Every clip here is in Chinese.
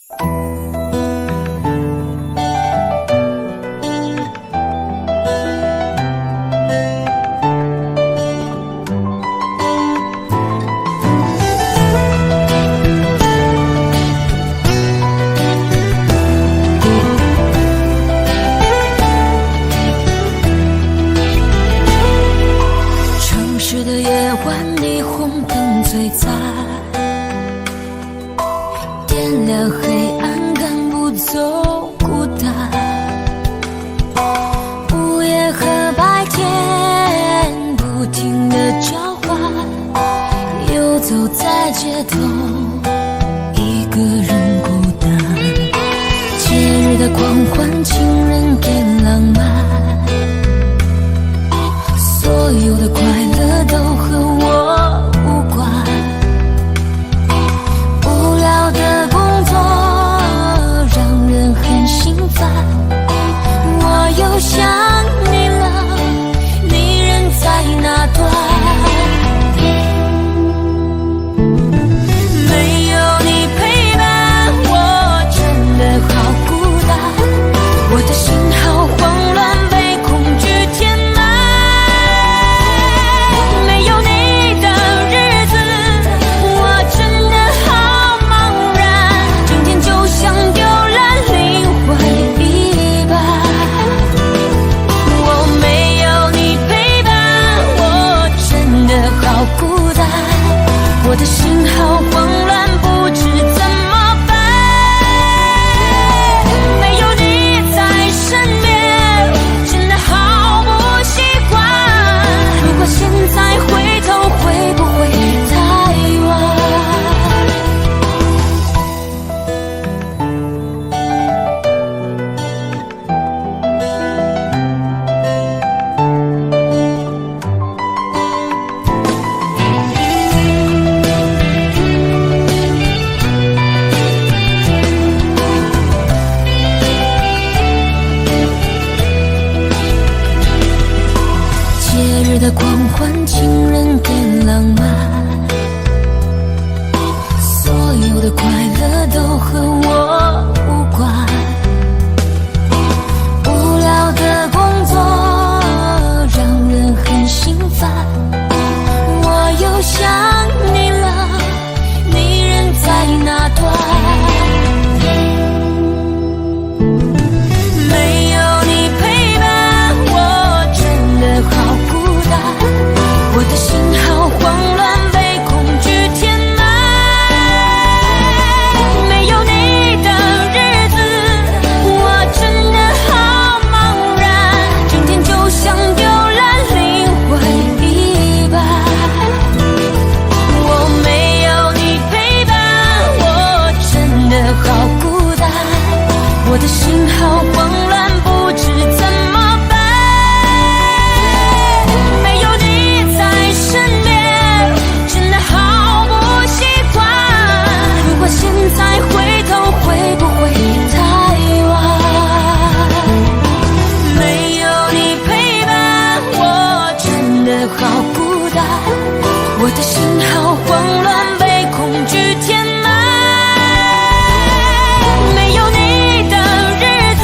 城市的夜晚，霓虹灯最在，点亮黑暗，赶不走孤单。午夜和白天不停地交换，游走在街头，一个人孤单。节日的狂欢，情人给浪漫，所有的快乐都和我无关。无聊的工作让人很心烦，我又想你了，你人在哪端？没有你陪伴，我真的好孤单，我的心好慌乱，被恐惧填满。没有你的日子，我真的好茫然，今天就像丢了灵魂一般。我没有你陪伴，我真的好孤单，我的心好慌乱，不知怎么办。没有你在身边，真的好不习惯。如果现在回头，会不会太晚？节日的狂欢，情人给浪漫，所有的快乐都和我无关。无聊的工作让人很心烦，我又想你了，你人在哪端？没有你陪伴，我真的好孤单，我的心好慌乱，被恐惧填满。没有你的日子，我真的好茫然，今天就像丢了灵魂一般。我没有你陪伴，我真的好孤单，我的心好慌乱，不知怎么办。没有你在身边，真的好不习惯。如果现在回头，会不会太晚？没有你陪伴，我真的好孤单，我的心好慌乱，被恐惧填满。没有你的日子，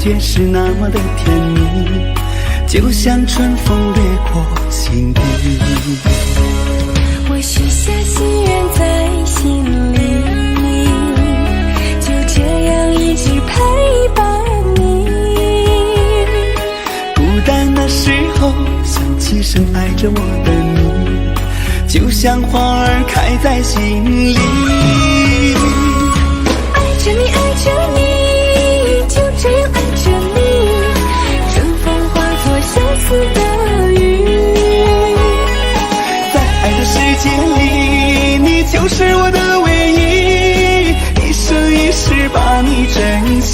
觉是那么的甜蜜，就像春风掠过心底。我许下心愿在心里，就这样一直陪伴你。孤单的时候想起深爱着我的你，就像花儿开在心里。爱着你，爱着你，就这样爱着你，春风化作相思的雨。在爱的世界里，你就是我的唯一，一生一世把你珍惜。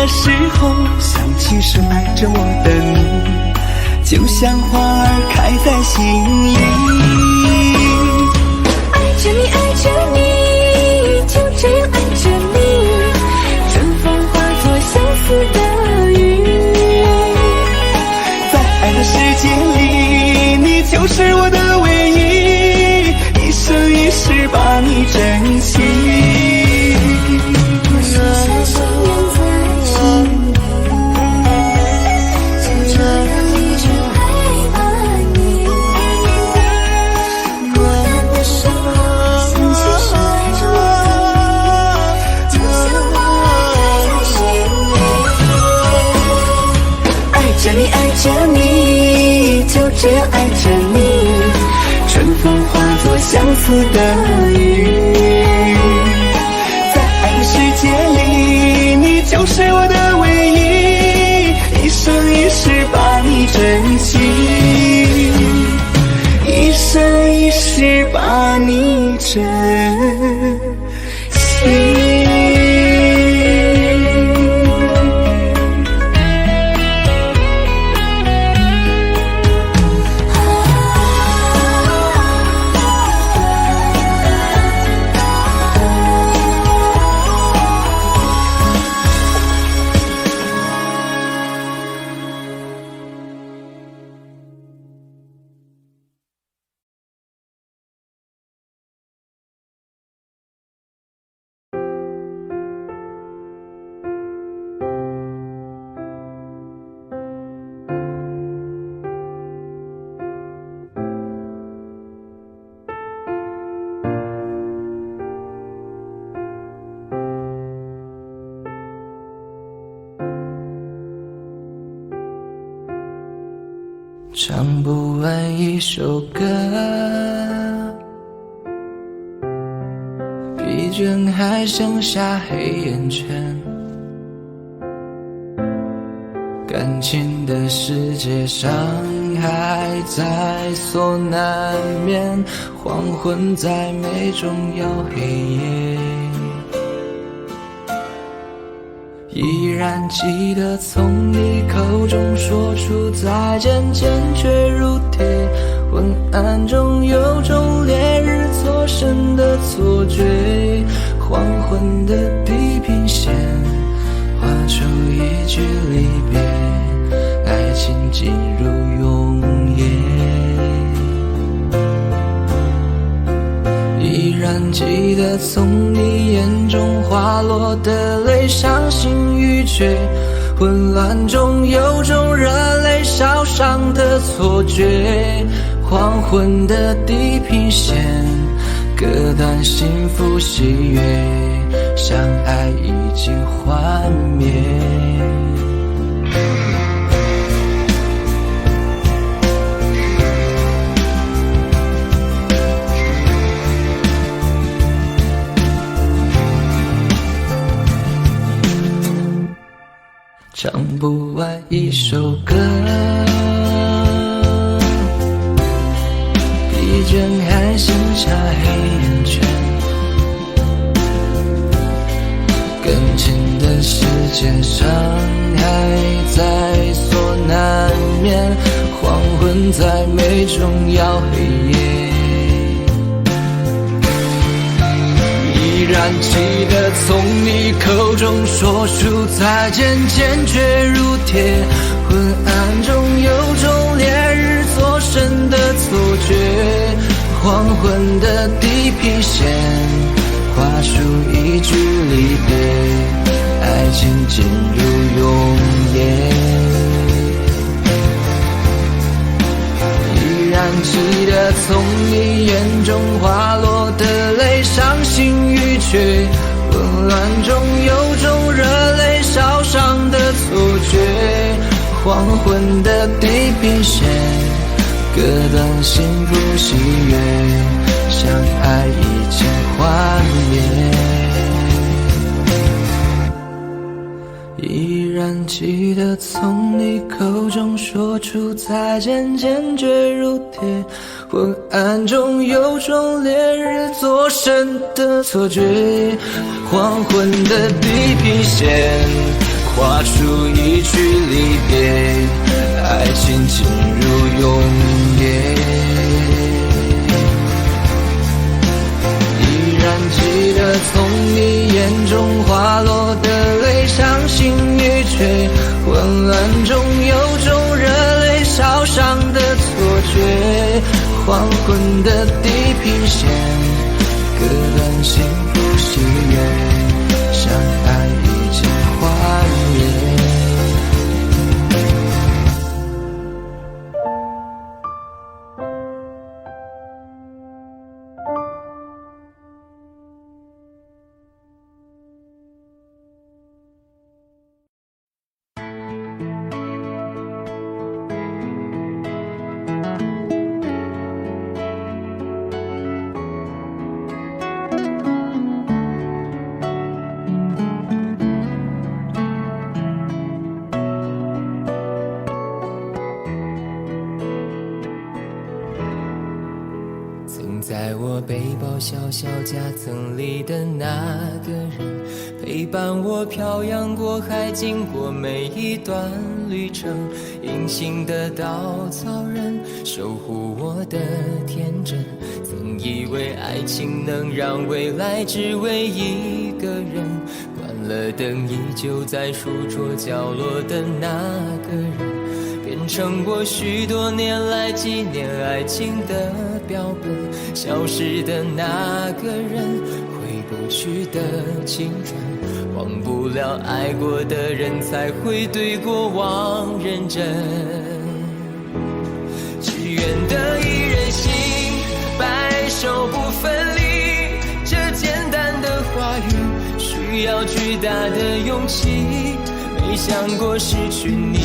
时候想起深爱着我的你，就像花儿开在心里。爱着你，爱着你，就这样爱着你，春风化作相思的雨。在爱的世界里，你就是我的唯一，一生一世把你珍惜。爱着你，就这样爱着你，春风化作相思的雨。在爱的世界里，你就是我的唯一，一生一世把你珍惜，一生一世把你珍惜。唱不完一首歌，疲倦还剩下黑眼圈，感情的世界伤害在所难免，黄昏再美终要黑夜。依然记得从你口中说出再见，坚决如铁，昏暗中有种烈日灼身的错觉，黄昏的地平线画出一句离别，爱情进入永夜。依然记得从你眼中滑落的泪，伤心欲绝，混乱中有种热泪烧伤的错觉，黄昏的地平线割断幸福喜悦，相爱已经幻灭。唱不完一首歌，疲倦还剩下黑眼圈，感情的世间伤害在所难免，黄昏在美中要黑夜。依然记得从你口中说出再见，坚决如铁。昏暗中有种烈日灼身的错觉，黄昏的地平线画出一句离别，爱情进入永夜。依然记得从你眼中滑落的泪，伤心欲绝，混乱中有种热泪烧伤的错觉，黄昏的地平线割断幸福喜悦，相爱已经幻灭。依然记得从你口中说出再见，坚决如铁。昏暗中有种烈日灼身的错觉，黄昏的地平线画出一句离别，爱情进入永夜。依然记得从你眼中滑落的泪，伤心欲绝，混乱中有种热泪烧伤的错觉，黄昏的地平线割断幸福喜悦，相爱已经幻灭。在我背包小小夹层里的那个人，陪伴我漂洋过海，经过每一段旅程。隐形的稻草人，守护我的天真。曾以为爱情能让未来只为一个人，关了灯依旧在书桌角落的那个人，变成我许多年来纪念爱情的标本。消失的那个人，回不去的青春，忘不了爱过的人，才会对过往认真。只愿得一人心，白首不分离，这简单的话语需要巨大的勇气。没想过失去你，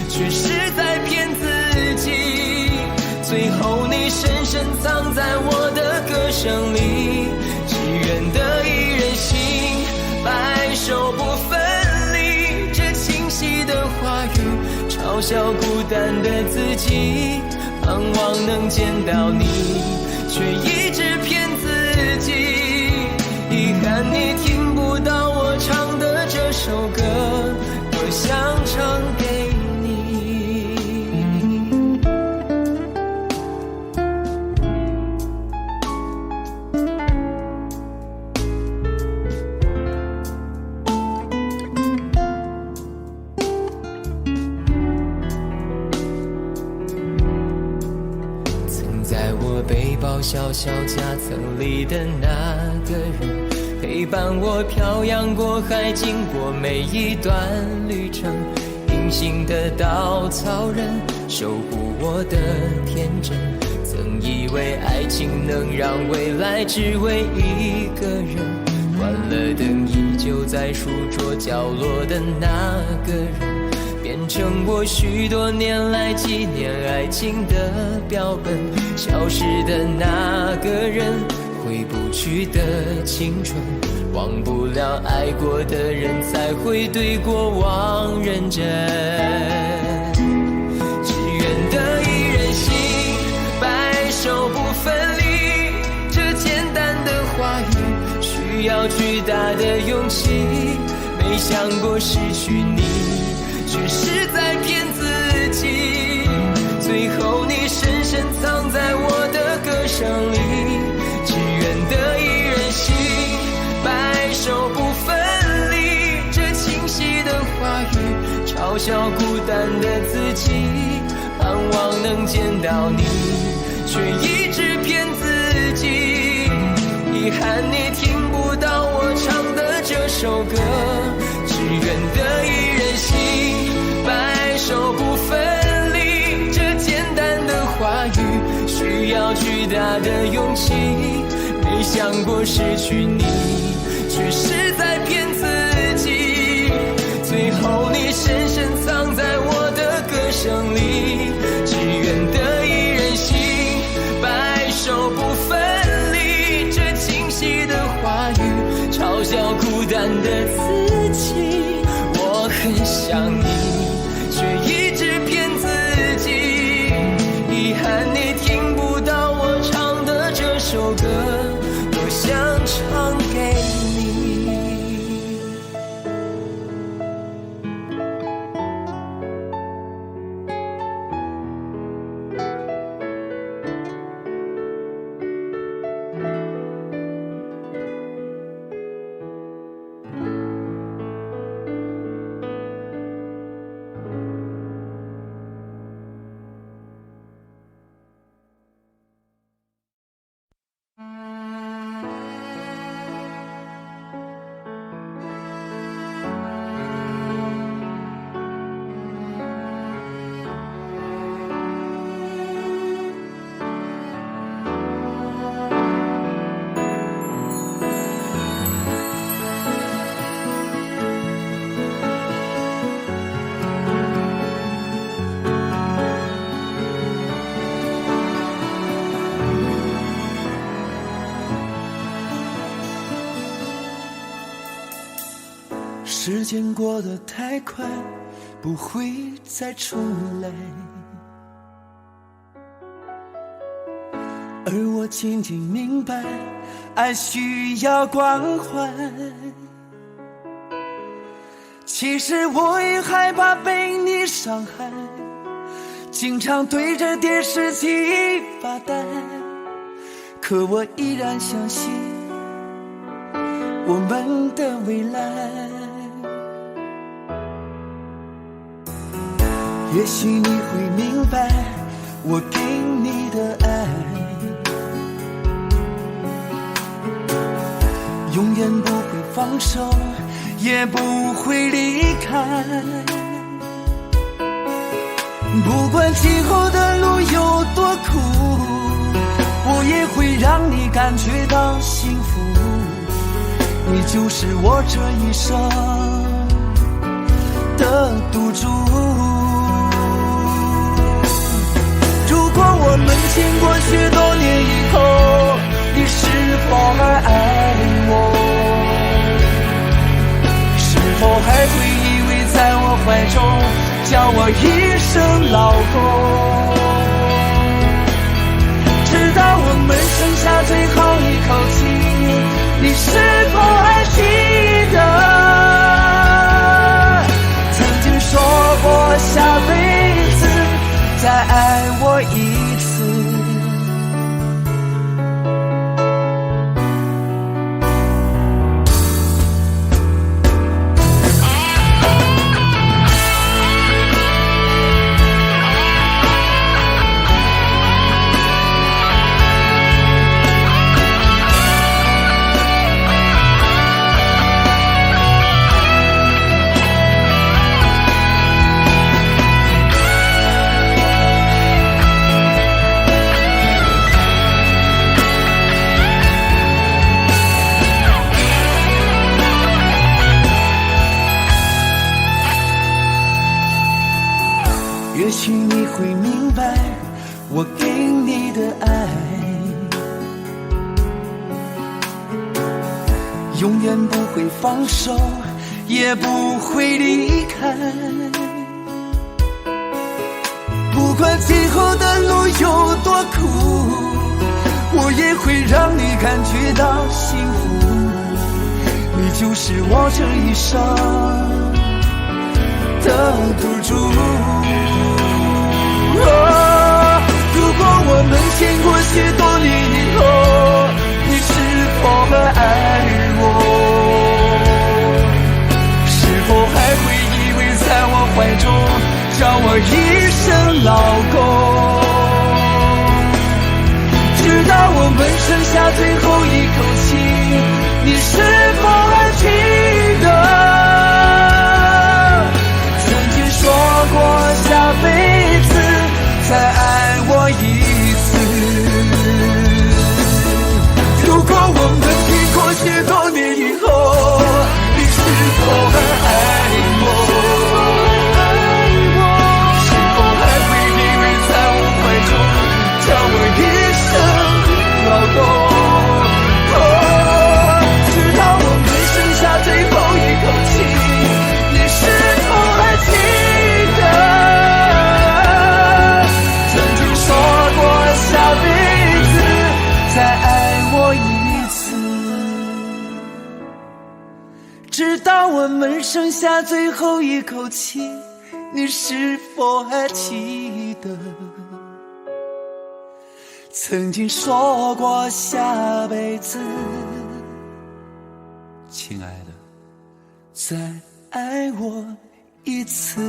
却是在骗自己。最后你深深藏在我的歌声里，只愿得一人心，白首不分离。这清晰的话语嘲笑孤单的自己，盼望能见到你，却一直骗自己。遗憾你听不到我唱的这首歌，我想唱给你。背包小小夹层里的那个人，陪伴我漂洋过海，经过每一段旅程。隐形的稻草人，守护我的天真。曾以为爱情能让未来只为一个人，关了灯依旧在书桌角落的那个人，变成我许多年来纪念爱情的标本。消失的那个人，回不去的青春，忘不了爱过的人，才会对过往认真。只愿得一人心，白首不分离。这简单的话语需要巨大的勇气。没想过失去你，却是在骗自己。最后你深深藏在我的歌声里，只愿得一人心，白首不分离。这清晰的话语嘲笑孤单的自己，盼望能见到你，却一直骗自己。遗憾你听不到我唱的这首歌，只愿得一人心，白首不分离。这简单的话语需要巨大的勇气，没想过失去你，却是在骗自己。最后你深深藏在我的歌声里，只愿得一人心，白首不分离。这清晰的话语嘲笑孤单的自己，我很想你，却一直骗自己。遗憾你听不到我唱的这首歌，我想唱给你。时间过得太快，不会再重来，而我渐渐明白，爱需要关怀。其实我也害怕被你伤害，经常对着电视机发呆，可我依然相信我们的未来。也许你会明白我给你的爱，永远不会放手，也不会离开。不管今后的路有多苦，我也会让你感觉到幸福。你就是我这一生的赌注。如果我们经过许多年以后，你是否还爱我？是否还会依偎在我怀中，叫我一声老公？直到我们剩下最后一口气，你是否还记得曾经说过下辈子再爱我一次？也许你会明白我给你的爱，永远不会放手，也不会离开。不管今后的路有多苦，我也会让你感觉到幸福。你就是我这一生的赌注。如果我们经过许多年以后，你是否还爱我？是否还会依偎在我怀中，叫我一声老公？直到我们剩下最后一口气，你是否还记得曾经说过下辈子再爱我一次？如果我们经过许多年以后，你是否还爱我？是否还会依偎在我怀中，叫我一声老公？直到我们剩下最后一口气，你是否还记得曾经说过下辈子再爱我一次？直到我们剩下最后一口气，你是否还记得曾经说过下辈子，亲爱的，再爱我一次？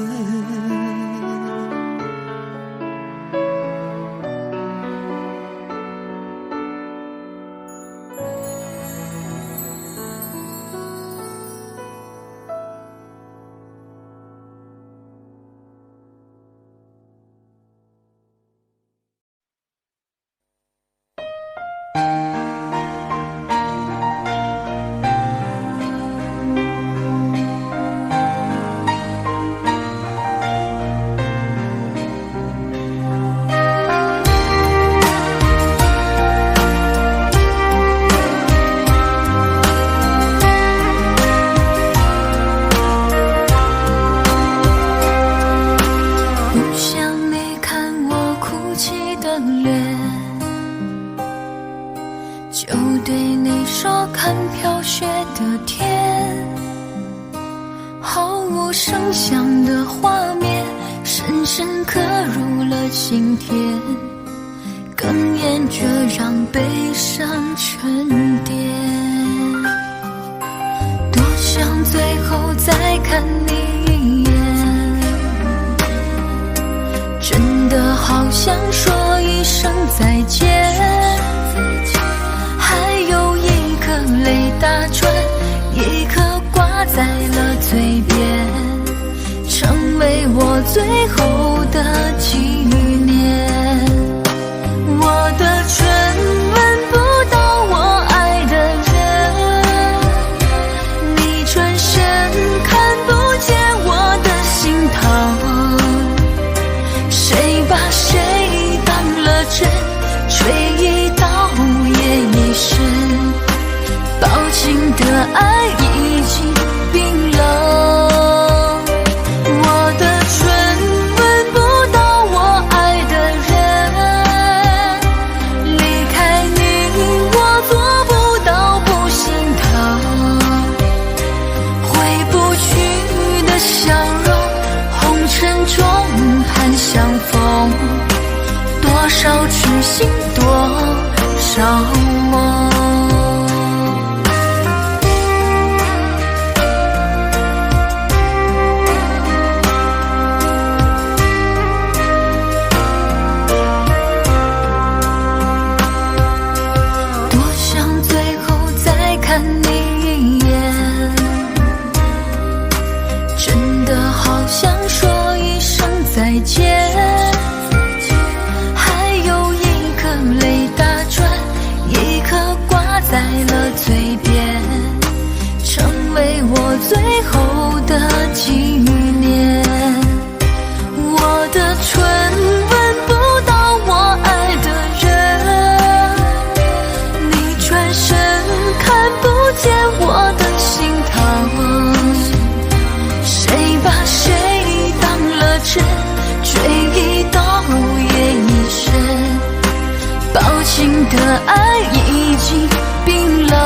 的爱已经冰冷，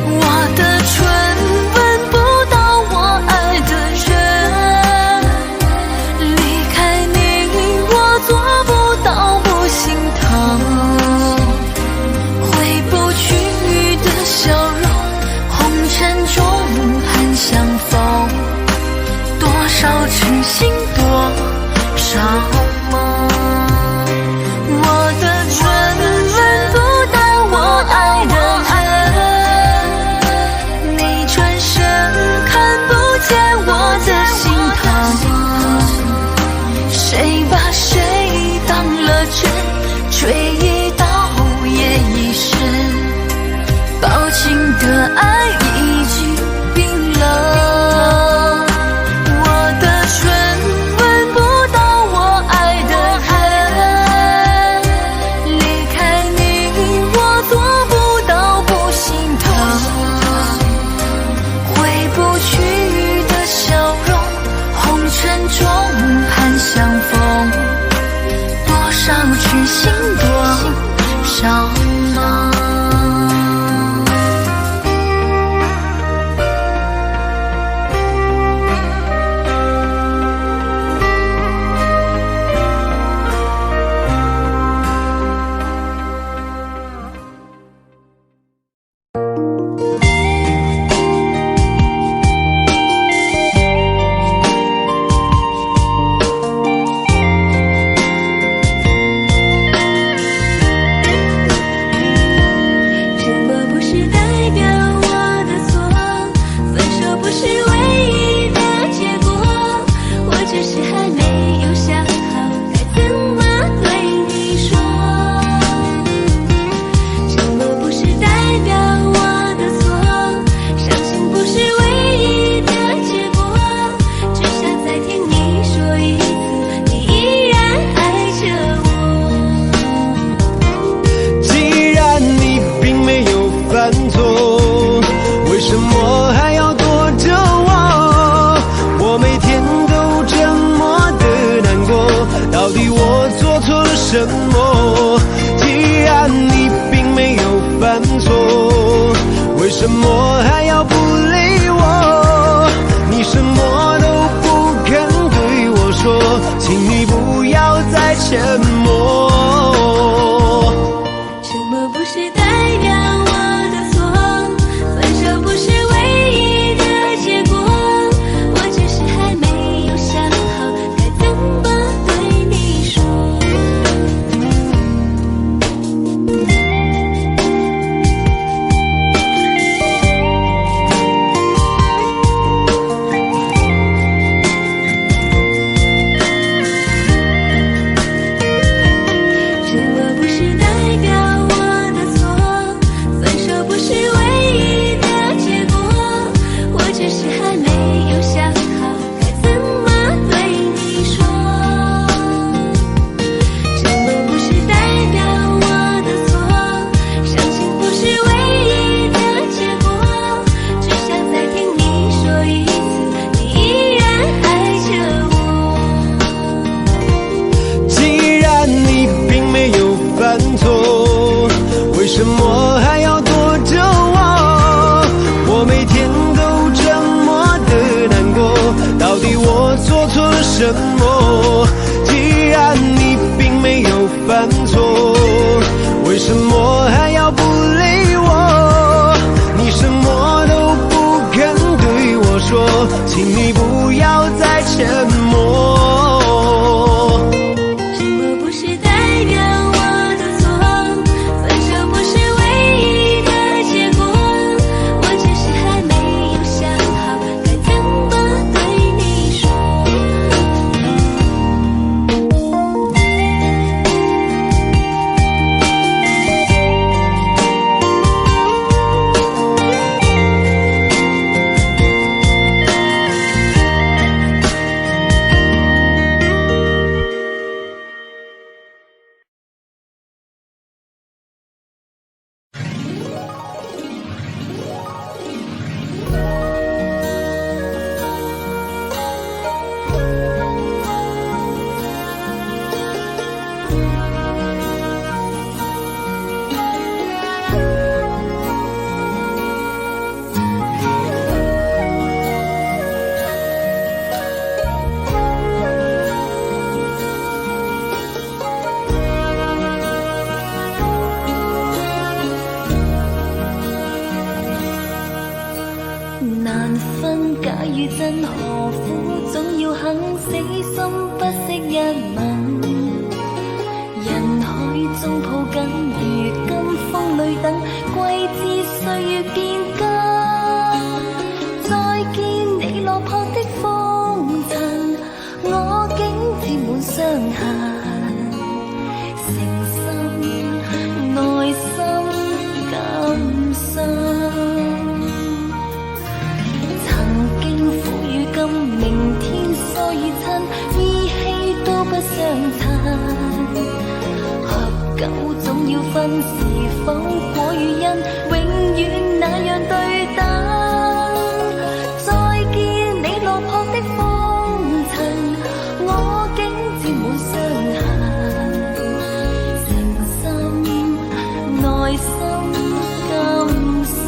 我去醒多少梦？我的唇吻不到我爱的人，你转身看不见我的心疼。谁把谁当了真，追一刀也一生。薄情的爱已经冰冷，我的唇吻不到我爱的人，离开你我做不到不心疼。回不去的笑容，红尘中盼相逢，多少去醒多少梦。什么？既然你并没有犯错，为什么还要不理我？你什么都不肯对我说，请你不要再沉默。沉默不是代表我的错，分手不是唯一的结果，我只是还没有想好该怎么对你说。为什么还要躲着我？我每天都这么的难过，到底我做错了什么？既然你并没有犯错，为什么还要不理我？你什么都不肯对我说，请你不要再沉默。死心不息一吻。人海中抱緊，如今風裏等，季節歲月變更。再見你落魄的風塵，我竟沾滿傷痕。誠心內心感傷，曾經苦與甘，明天疏與親，依稀都不相襯。合久總要分，是否果與因，永遠那樣對等。再見你落魄的風塵，我竟沾滿傷痕。誠心內心感傷，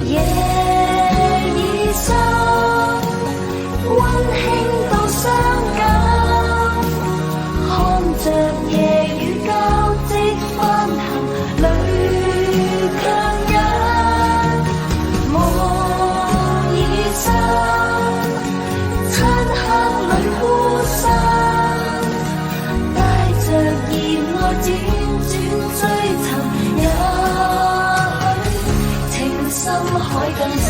夜已深，溫馨到傷感，看着夜雨交織翻騰，淚強忍。夢已深，漆黑裏孤身，帶着熱愛輾轉追尋，也許情深海更深。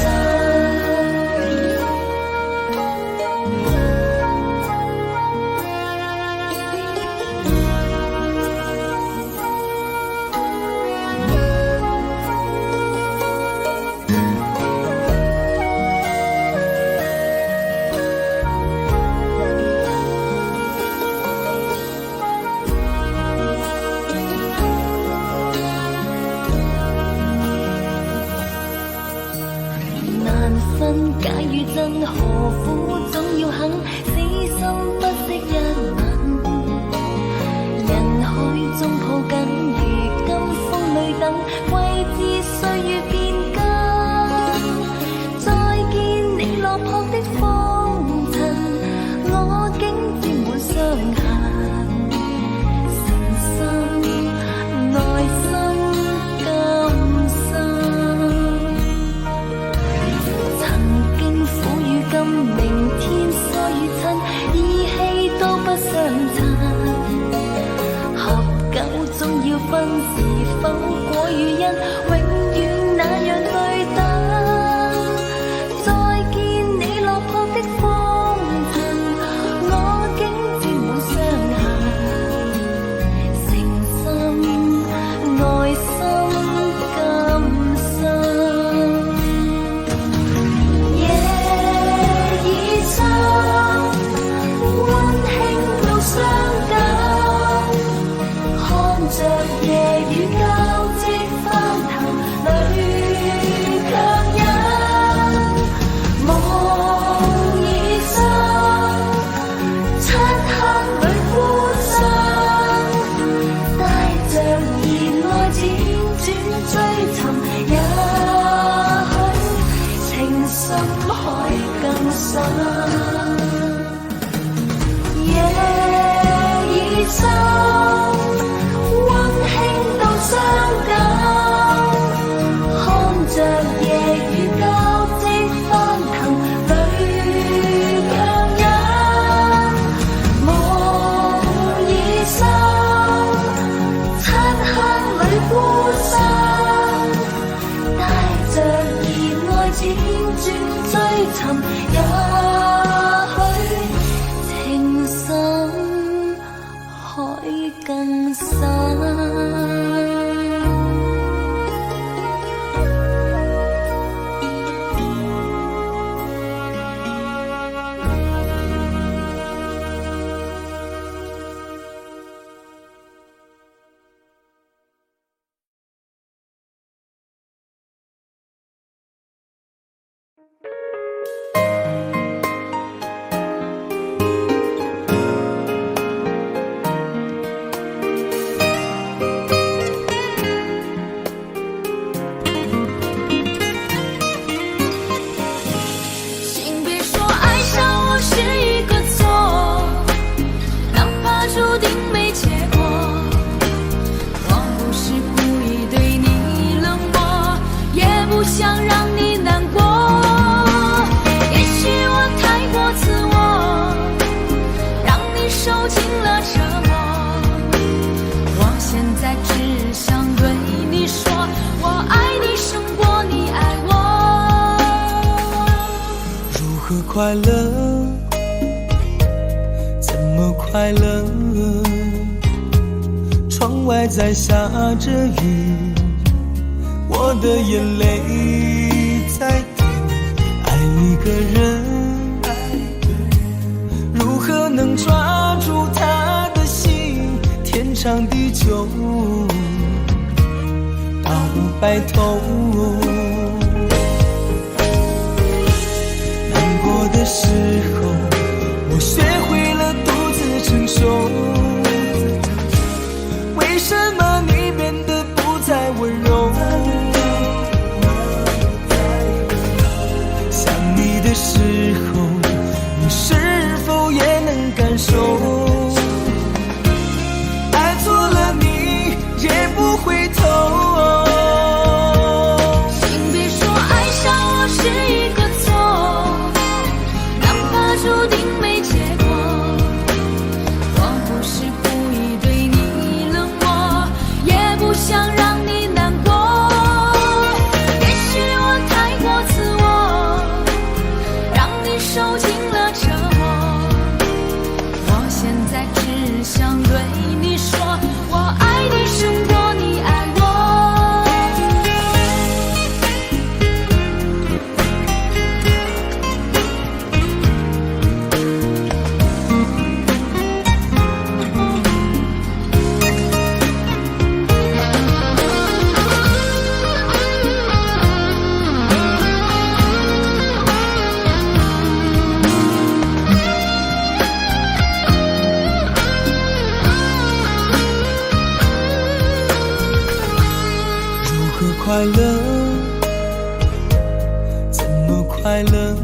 難分假與真，何苦總要肯死心不息一吻。人海中抱緊，如今風裏等，季節歲月變更。再見你落魄的風塵，我竟沾滿傷痕。誠心內心感傷，曾經苦與甘，明天疏與親，依稀都不相襯。合久總要分，是否果與因，永遠那樣對等。再見你落魄的風塵，我竟沾滿傷痕。誠心內心感傷，夜已深，溫馨到傷感，看着夜雨交織翻騰。快乐，怎么快乐？窗外在下着雨，我的眼泪在滴。爱一个人，如何能抓住他的心？天长地久，到白头。难过的时候，我学会了独自承受。为什么你变得不再温柔？想你的时候，你是否也能感受？爱错了你也不回头。请别说爱上我是一个错，哪怕注定没结果。我不是故意对你冷漠，也不想让你难过。也许我太过自我，让你受尽了折磨。我现在只想对你说，我爱你胜过你爱我。快乐，怎么快乐？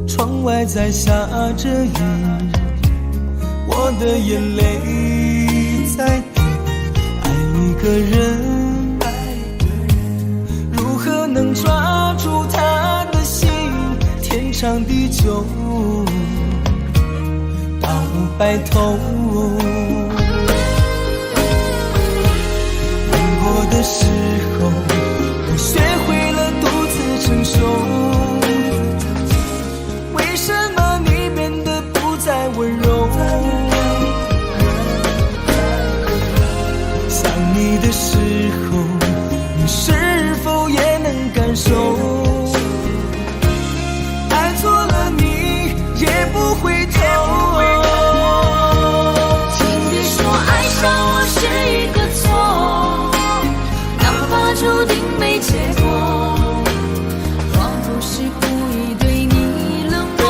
窗外在下着雨，我的眼泪在滴。爱一个人，如何能抓住他的心？天长地久，到白头。的时候，我学会了独自承受。为什么你变得不再温柔？想你的时候，你是否也能感受？爱错了你也不回头。请别说爱上我是一个错，注定没结果。我不是故意对你冷漠，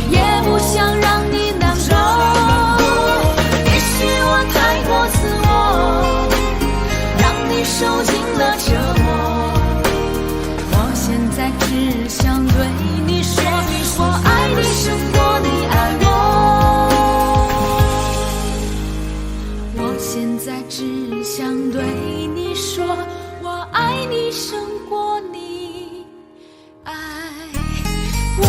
也不想让你难过。也许我太过自我，让你受尽了折磨。我现在只想对你说，我爱你胜过你爱我。我现在只想对你说，我爱你胜过你爱我。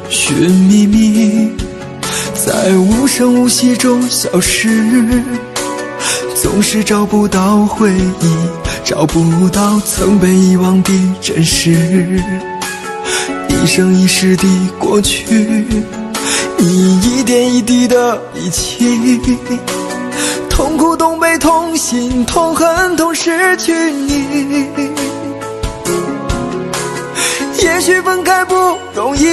寻觅觅，在无声无息中消失，总是找不到回忆，找不到曾被遗忘的真实。一生一世的过去，你一点一滴的遗弃，痛苦同悲同心同恨同失去你。也许分开不容易，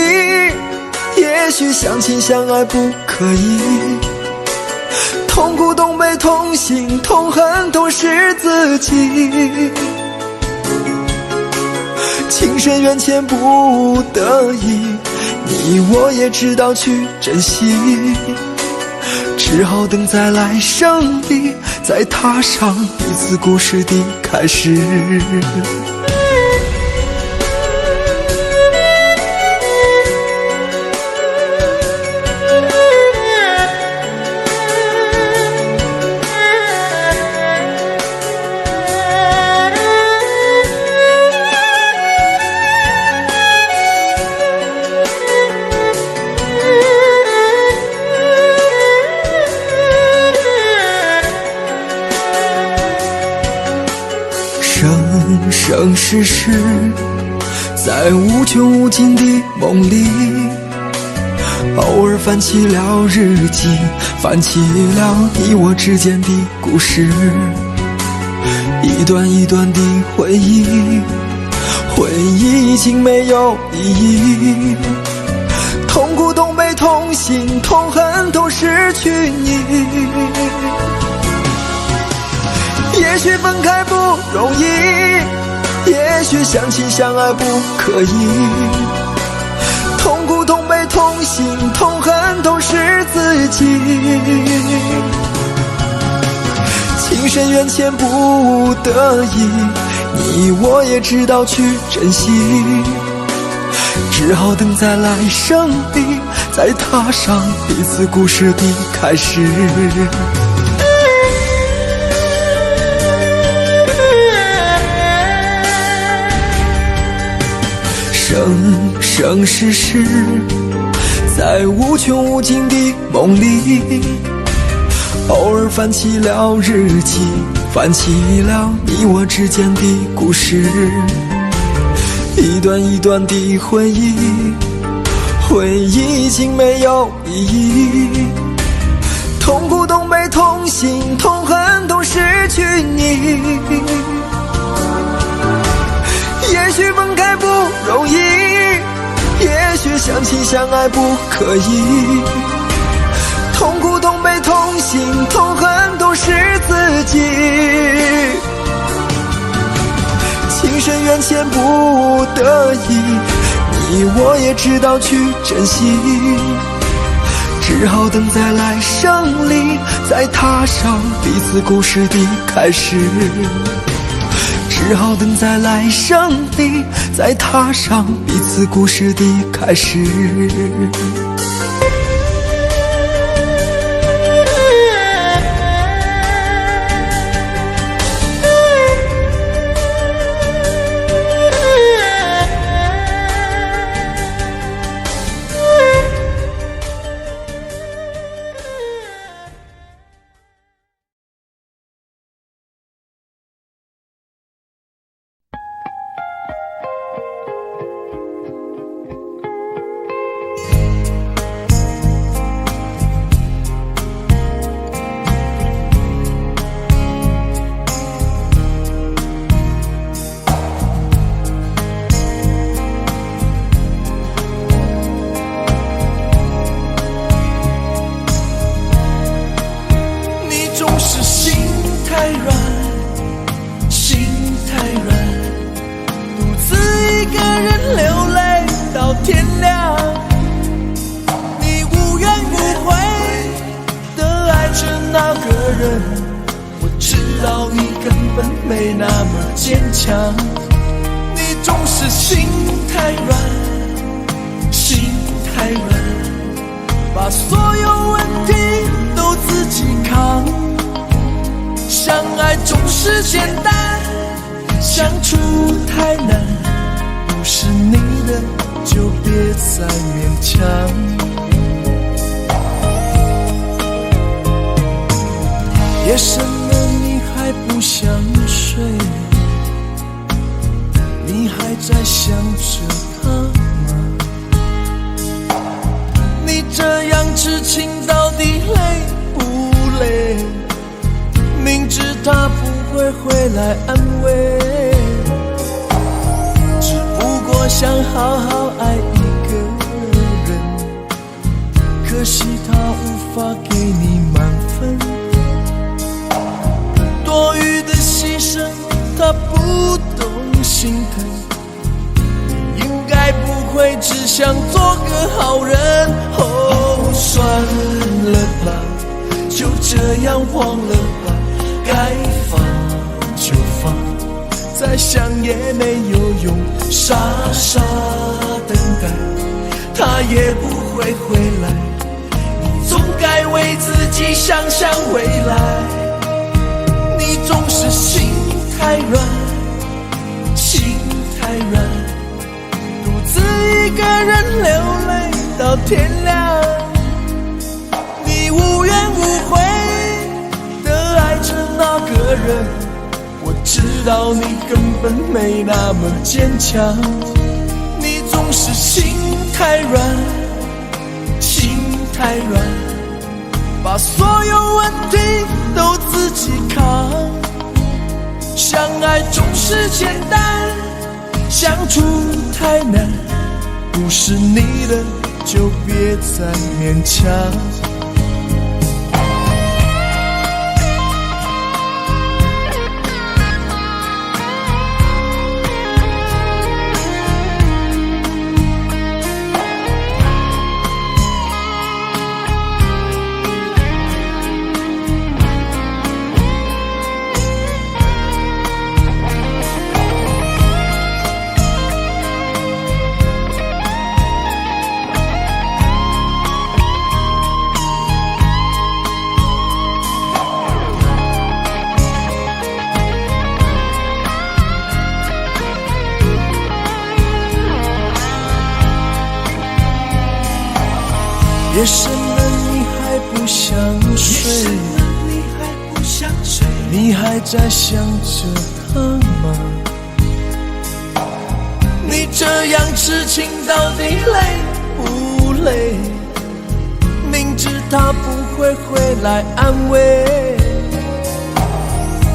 也也许相亲相爱不可以，同苦同悲同心同恨同是自己，情深缘浅不得已，你我也知道去珍惜，只好等在来生里，再踏上彼此故事的开始。生生世世，在无穷无尽的梦里，偶尔翻起了日记，翻起了你我之间的故事，一段一段的回忆，回忆已经没有意义，同苦同悲同心同恨同失去你，也许分开不容易，也许相亲相爱不可以，同苦同悲同心同恨同是自己，情深缘浅不得已，你我也知道去珍惜，只好等在来生里，再踏上彼此故事的开始。生生世世，在无穷无尽的梦里，偶尔翻起了日记，翻起了你我之间的故事，一段一段的回忆，回忆已经没有意义，同苦同悲同心同恨同失去你，也许分开不容易，也许相亲相爱不可以，同苦同悲同心同恨同是自己，情深缘浅不得已，你我也知道去珍惜，只好等在来生里，再踏上彼此故事的开始，只好等在来生里，再踏上彼此故事的开始。我知道你根本没那么坚强，你总是心太软，心太软，把所有问题都自己扛。相爱总是简单，相处太难，不是你的就别再勉强。夜深了你还不想睡，你还在想着他吗？你这样痴情到底累不累？明知他不会回来安慰，只不过想好好爱一个人，惜他无法给你满分，多余的牺牲他不懂心疼，你应该不会只想做个好人。哦，算了吧，就这样忘了吧，该放就放，再想也没有用，傻傻等待他也不会回来，你总该为自己想想未来。你总是心太软，心太软，独自一个人流泪到天亮。你无怨无悔地爱着那个人，我知道你根本没那么坚强。你总是心太软，心太软，把所有问题都自己扛。相爱总是简单，相处太难，不是你的就别再勉强。夜深了你还不想睡，你还在想着他吗？你这样痴情到底累不累？明知他不会回来安慰，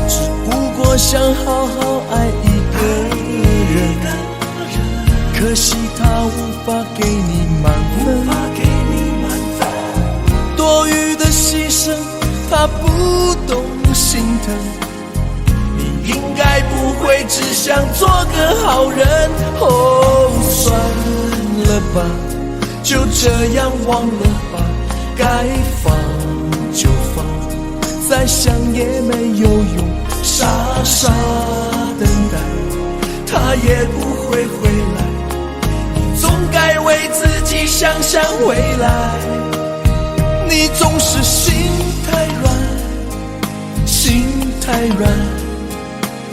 只不过想好好爱一个人，可惜他无法给你满分，多余的牺牲他不懂心疼，你应该不会只想做个好人。哦，算了吧，就这样忘了吧，该放就放，再想也没有用，傻傻等待他也不会回来，你总该为自己想想未来。你总是心太软，心太软，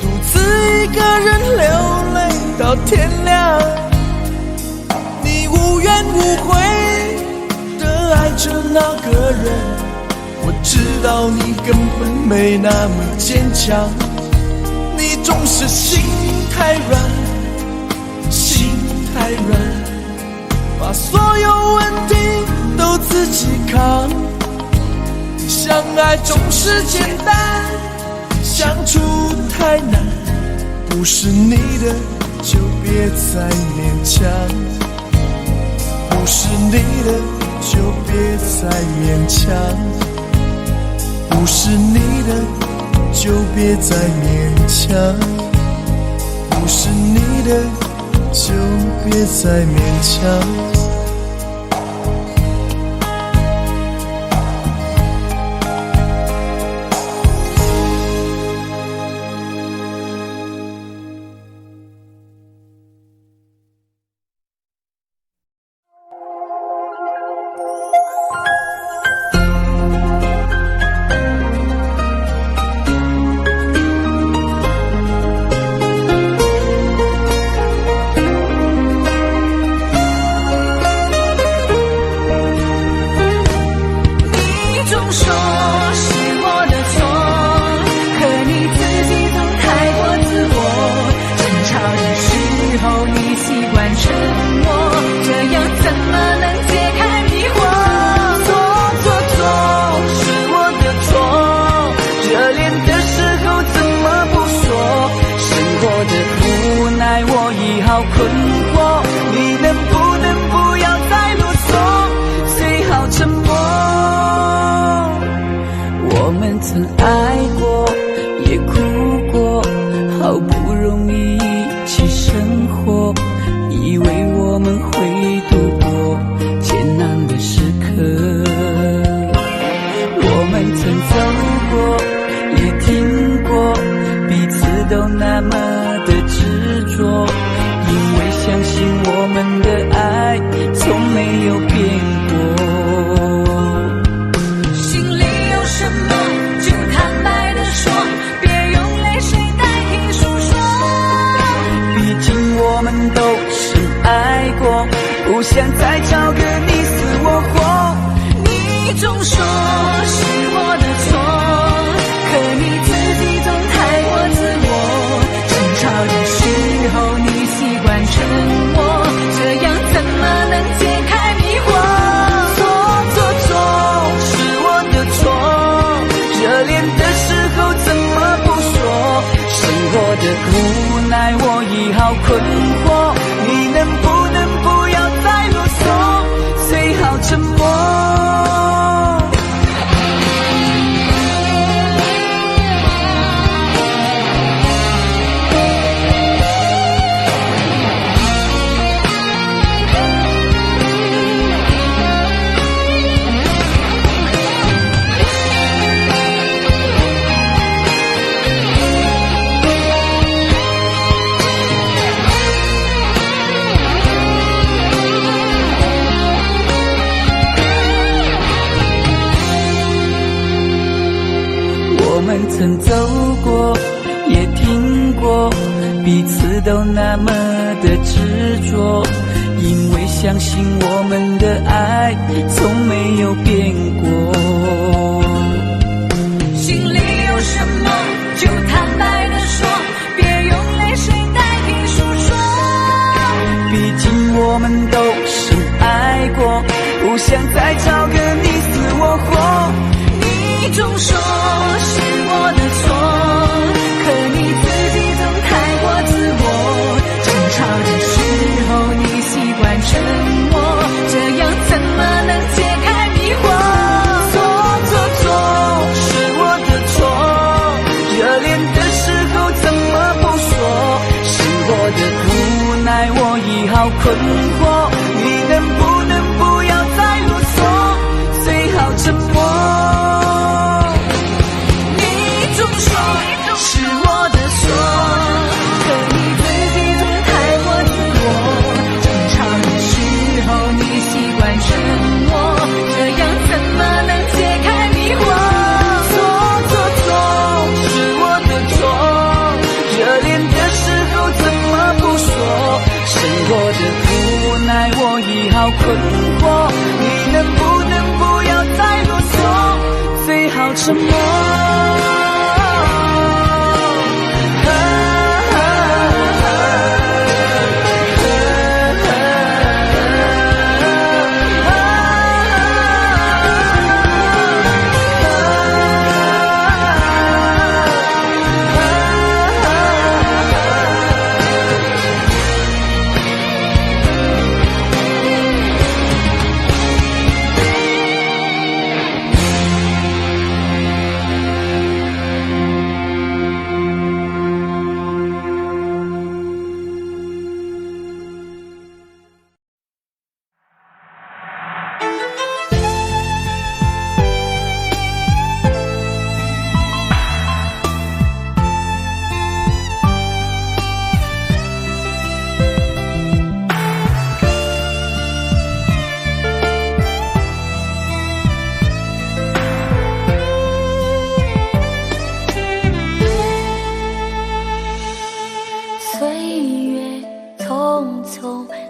独自一个人流泪到天亮。你无怨无悔地爱着那个人，我知道你根本没那么坚强。你总是心太软，心太软，把所有问题都自己扛。相爱总是简单，相处太难，不是你的就别再勉强，不是你的就别再勉强，不是你的就别再勉强，不是你的就别再勉强。困惑，你能不能不要再啰嗦？最好沉默。曾爱过，也哭过，好不容易一起生活，以为我们会度过艰难的时刻。我们曾走过，也听过，彼此都那么的执着，因为相信我们的爱从没有变过。心里有什么就坦白地说，别用泪水代替诉说。毕竟我们都深爱过，不想再找个你死我活。你总说是我的错，可你自己总太过自我。争吵的时候你习惯沉默，这样怎么能解开迷惑？是我的错，热恋的时候怎么不说？生活的无奈我已好困惑，你能不要再啰嗦，最好沉默。我们曾走过，也听过，彼此都那么的执着，因为相信我们的爱从没有变过。心里有什么就坦白地说，别用泪水代替诉说。毕竟我们都深爱过，不想再找个你死我活。你总说是我的错，可你自己总太过自我。争吵的时候你习惯沉默，这样怎么能解开迷惑？是我的错，热恋的时候怎么不说？生活的无奈我已好困惑，你能不要再啰嗦，最好沉默。是我的错，可你自己总太过自我。争吵的时候你习惯沉默，这样怎么能解开迷惑？是我的错，热恋的时候怎么不说？生活的无奈我已好困惑，你能不要再啰嗦，最好沉默。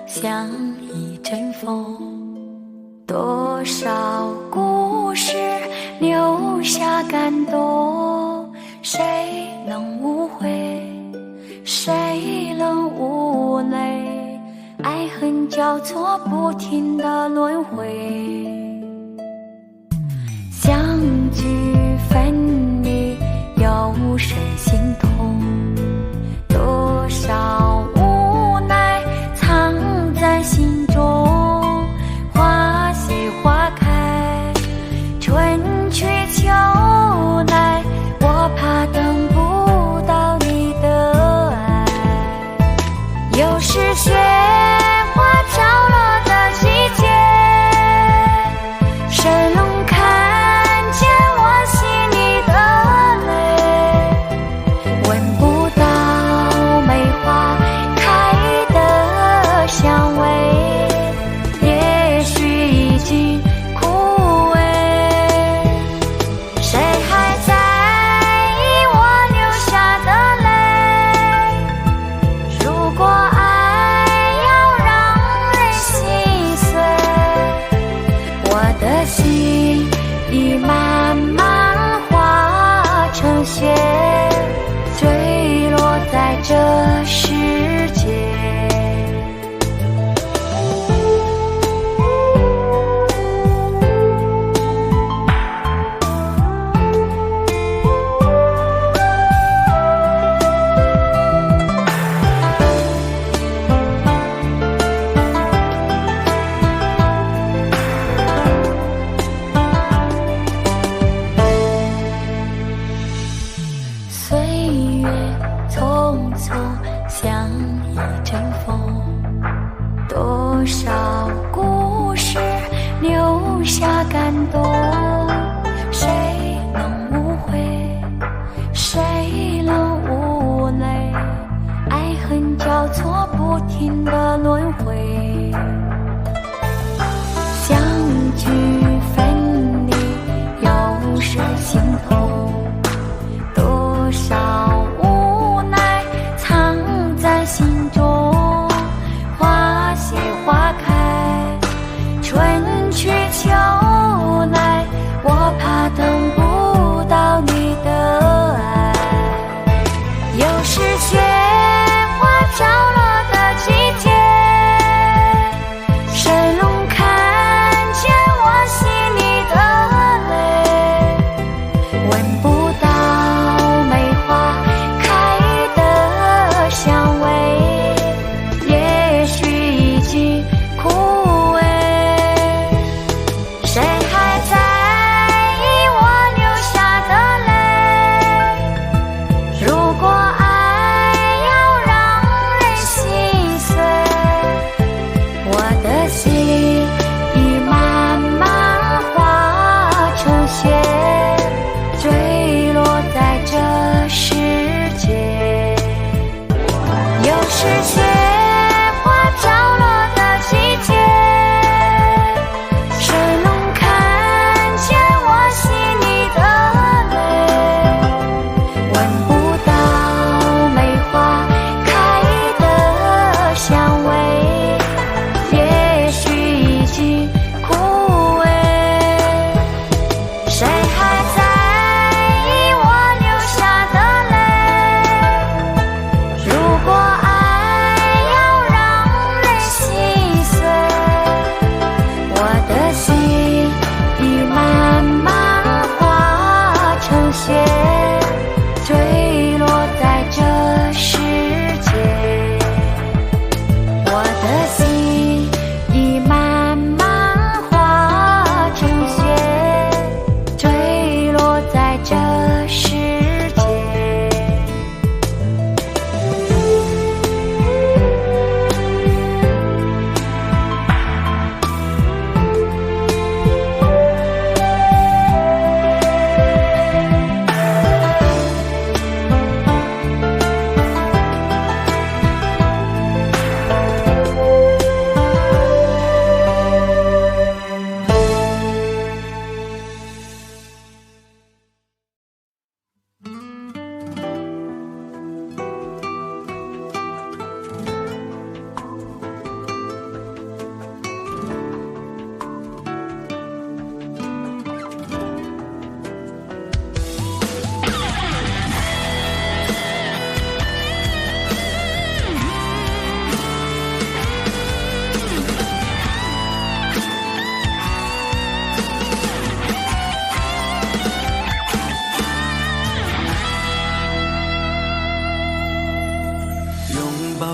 像一阵风，多少故事留下感动，谁能无悔，谁能无泪，爱恨交错不停的轮回，相聚分离有谁心痛，多少无奈藏在心中，花谢花开，春去秋来，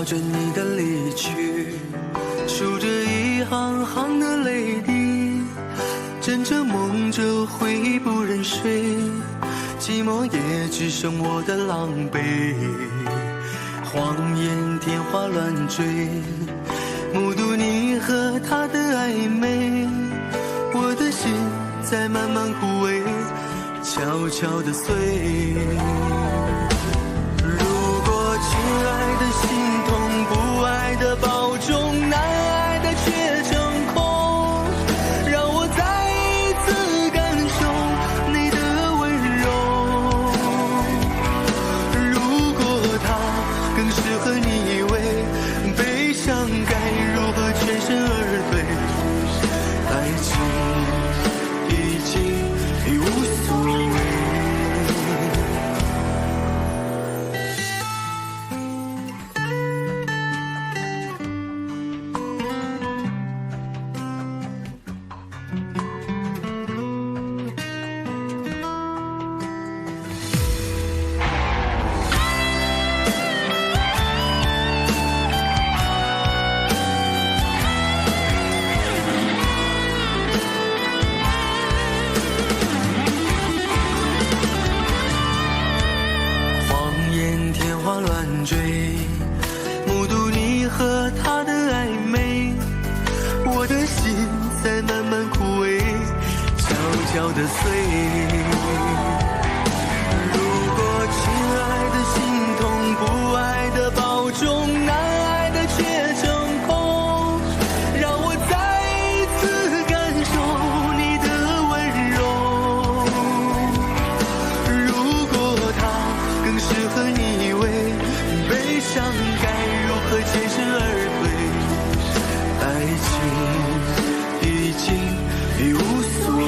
笑着你的离去，数着一行行的泪滴，枕着梦着回忆不忍睡，寂寞也只剩我的狼狈。谎言天花乱坠，目睹你和他的暧昧，我的心在慢慢枯萎，悄悄地碎。如果亲爱的心痛，不爱的保重，难爱的却成空，让我再一次感受你的温柔。如果他更适合你以为，悲伤该如何全身而退？爱情已经无所谓。追，目睹你和他的暧昧，我的心在慢慢枯萎，悄悄地碎。如果亲爱的心痛，不爱的保重，难爱的却成空，让我再一次感受你的温柔。如果他更适合你以为，悲伤该如何全身而退？爱情已经无所谓。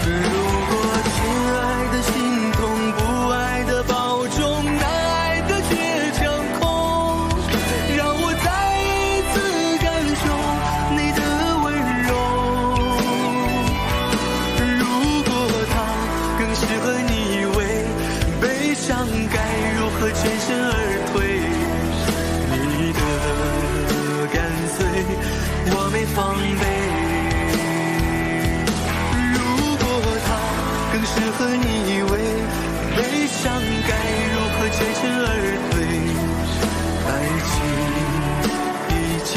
如果亲爱的心痛，不爱的保重，难爱的却成空，让我再一次感受你的温柔。如果他更适合你以为，悲伤该如何全身而退？你的干脆我没防备。如果他更适合你以为，悲伤该如何全身而退？爱情已经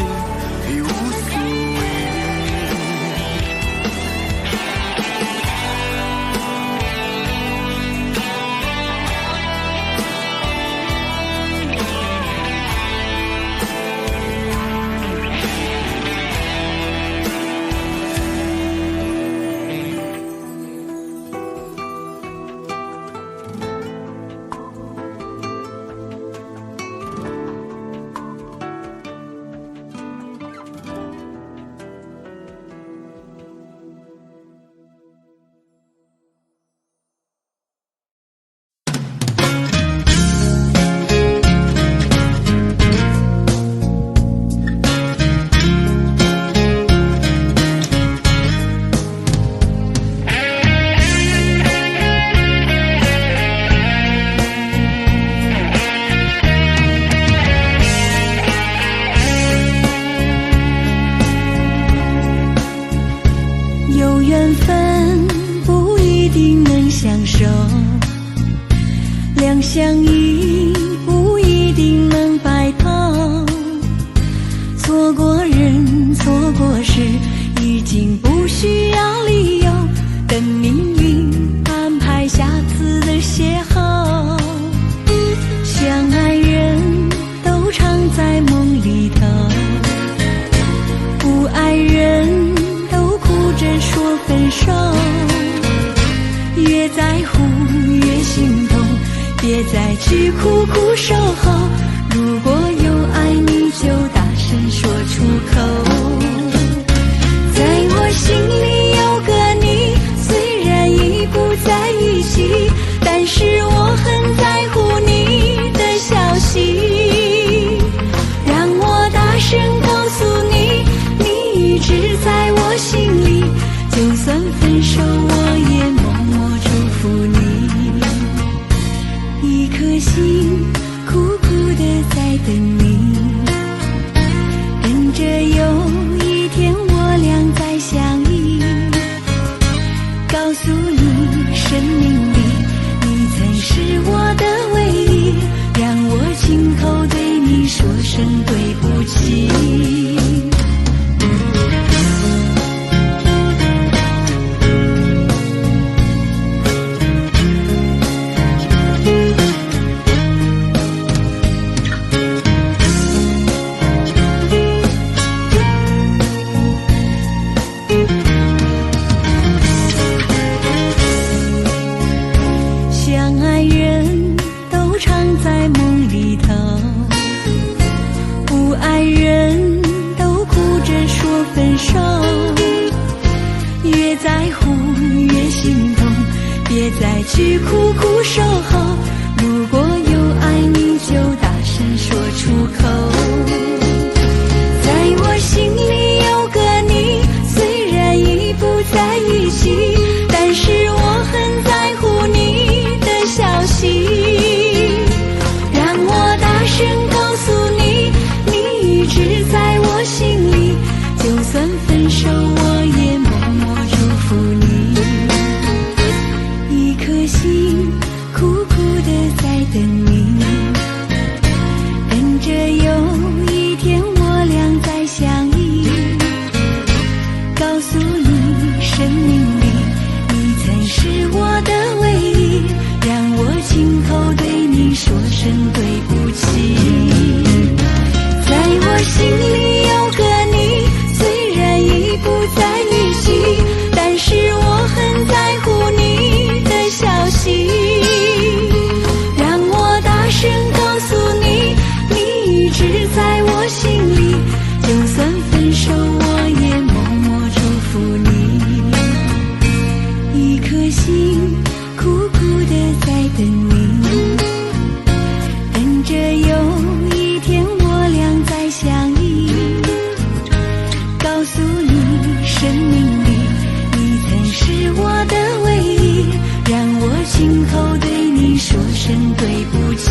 无所谓。有缘分不一定能相守，两相依不一定能白头。错过人，错过事，已经不需要理由，等命运安排下次的邂逅。相爱人都常在梦里头，不爱人说分手，越在乎越心痛，别再去苦苦守候。如果有爱你就大声说出口。在我心里有个你，虽然已不在一起，但是我很在乎你的消息。让我大声告诉你，你一直在我心里，就算分手我也默默祝福你。一颗心苦苦等你，跟着有一天我俩再相依，告诉你生命里你曾是我的唯一，让我亲口对你说声对不起。相爱人都常在梦里头，不爱人都哭着说分手，越在乎越心痛，别再去苦苦守候，如果有爱你就大声说出口。在我心里有个你，虽然已不在一起，但是我很在乎你的消息，让我大声告诉你，你一直在我心里，就算分手我也默默祝福你。一颗心苦苦的在等你，跟着有一天我俩再相依，告诉你生命里你曾是我的唯一，让我亲口对你说声对不起。在我心里有个你，虽然已不在一起，但是我很在乎你的消息，让我大声告诉你，你一直在我心里，就算分手我也默默祝福你。一颗心苦苦的在等你，跟着有一天我俩再相依，告诉你生命里你曾是我的唯一，让我亲口对你说声对不起。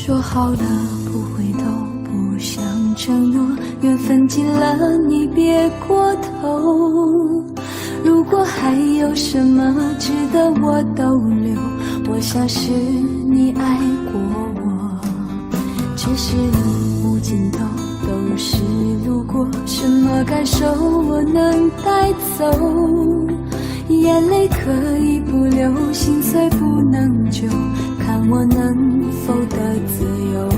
说好了不回头，不想承诺，缘分尽了你别过头。如果还有什么值得我逗留，我想是你爱过我，只是路无尽头，都是路过，什么感受我能带走？眼泪可以不流，心碎不能救，看我能否得自由。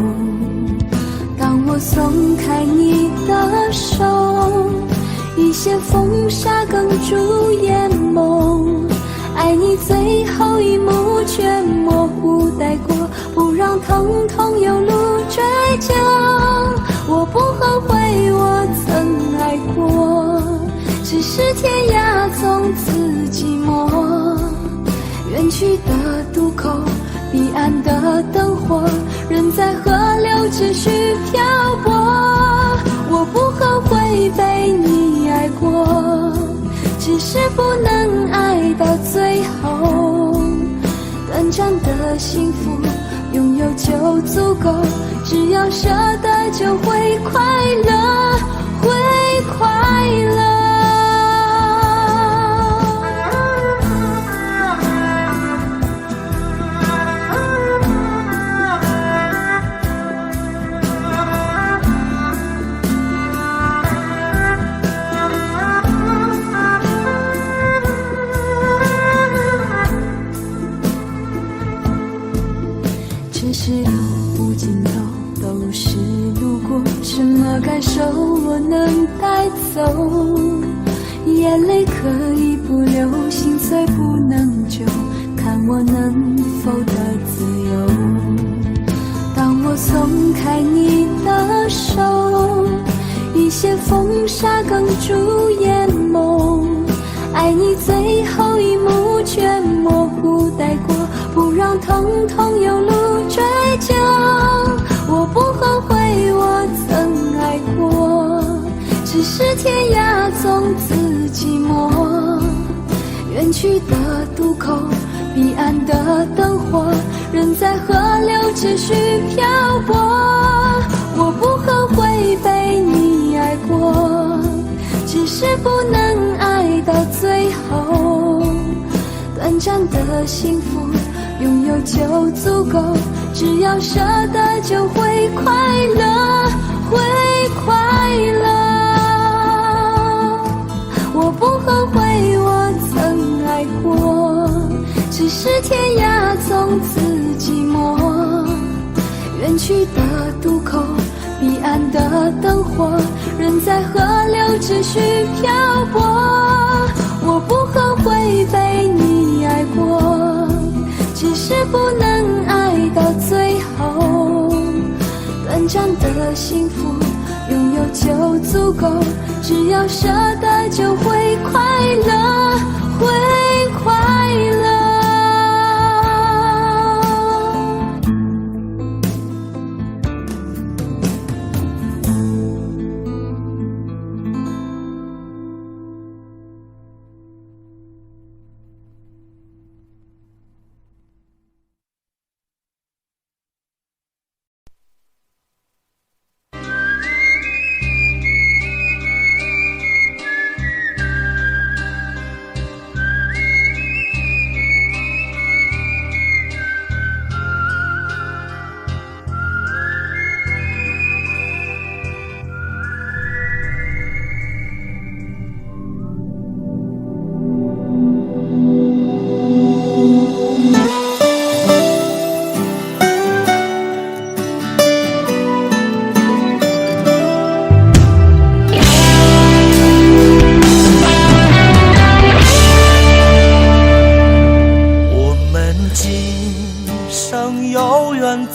当我松开你的手，一线风沙哽住眼眸，爱你最后一幕却模糊带过，不让疼痛有路追究。我不后悔我曾爱过，只是天涯从此寂寞，远去的渡口，彼岸的灯火，人在河流只需漂泊。我不后悔被你爱过，只是不能爱到最后。短暂的幸福拥有就足够，只要舍得就会快乐，会快乐。只是路无尽头，走时路过，什么感受我能带走？眼泪可以不流，心碎不能救，看我能否得自由。当我松开你的手，一些风沙哽住眼眸，爱你最后一幕却模糊带过，不让痛痛有路追究。我不后悔我曾爱过，只是天涯总自寂寞。远去的渡口，彼岸的灯火，人在河流只需漂泊。我不后悔被你爱过，只是不能爱到最后。短暂的幸福拥有就足够，只要舍得就会快乐，会快乐。我不后悔我曾爱过，只是天涯总自寂寞。远去的渡口，彼岸的灯火，人在河流只需漂泊。我不后悔被你爱过，只是不能爱到最后。短暂的幸福拥有就足够，只要舍得就会快乐，会快乐。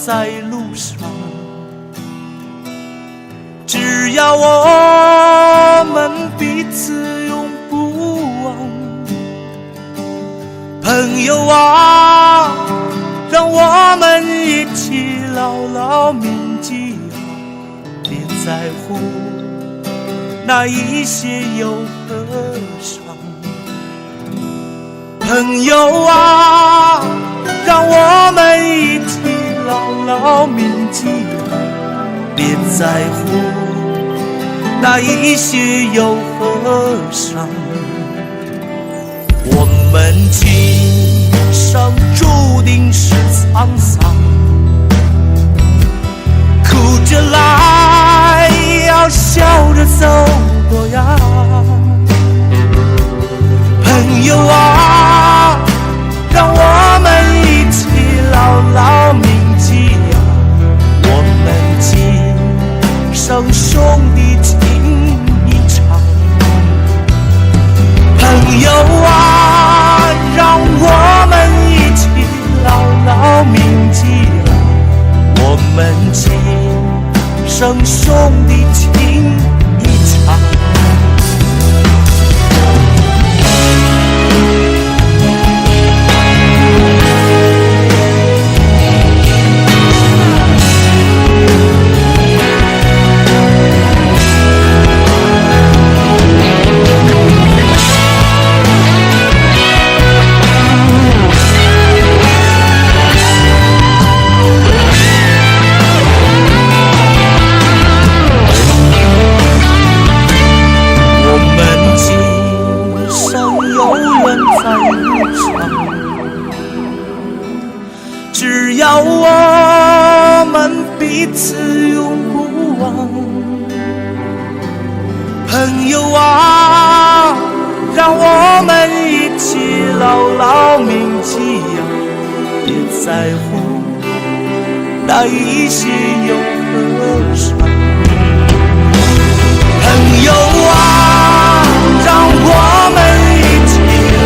在路上，只要我们彼此永不忘。朋友啊，让我们一起牢牢铭记啊，别在乎那一些忧和伤。朋友啊，让我们一起牢牢铭记，别在乎那一些忧和伤。我们今生注定是沧桑，哭着来，要笑着走多呀。朋友啊，让我们一起牢牢铭记啊，我们今生兄弟情一场。朋友啊，让我们一起牢牢铭记啊，我们今生兄弟情一场。只要我们彼此永不忘。朋友啊，让我们一起牢牢铭记啊，别在乎那一些忧和伤。朋友啊，让我们一起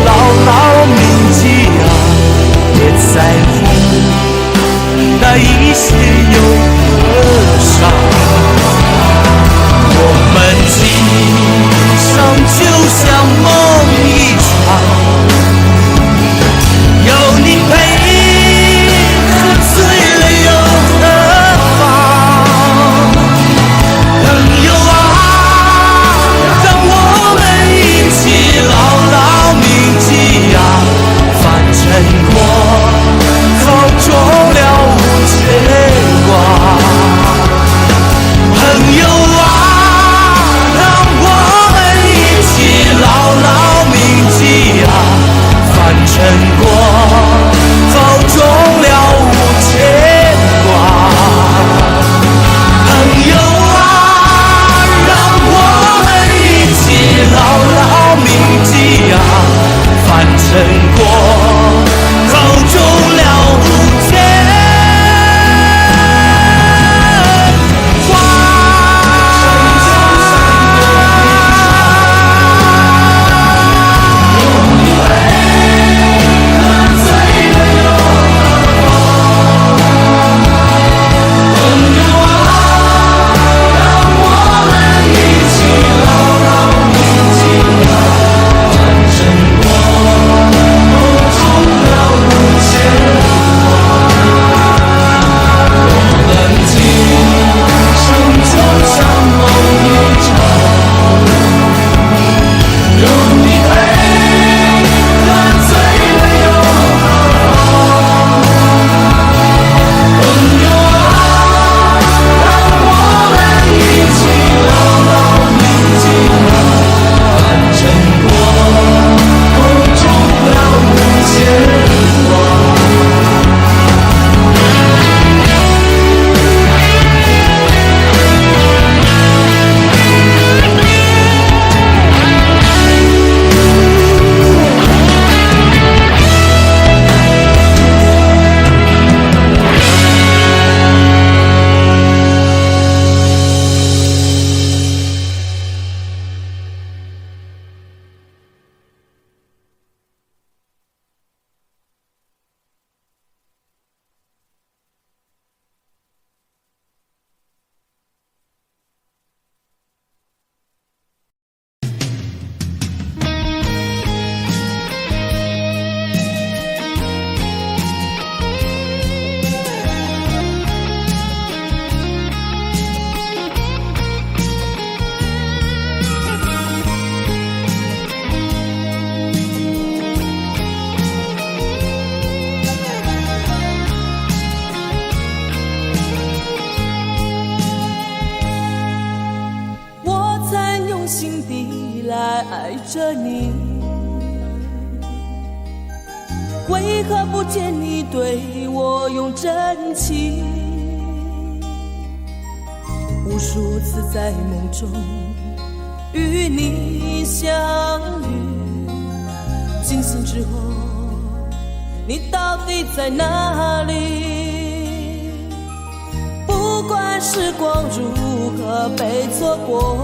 牢牢铭记啊，别在乎那一些忧和伤。我们今生就像梦一场，有你陪，喝醉了又何妨？朋友啊，让我们一起牢牢铭记呀，凡尘过后终了无牵挂。朋友啊，让我们一起牢牢铭记呀，凡尘过后终了无牵挂。朋友啊，让我们一起牢牢铭记呀，凡尘过后终了无牵挂。爱着你，为何不见你对我用真情？无数次在梦中与你相遇，惊醒之后，你到底在哪里？不管时光如何被错过，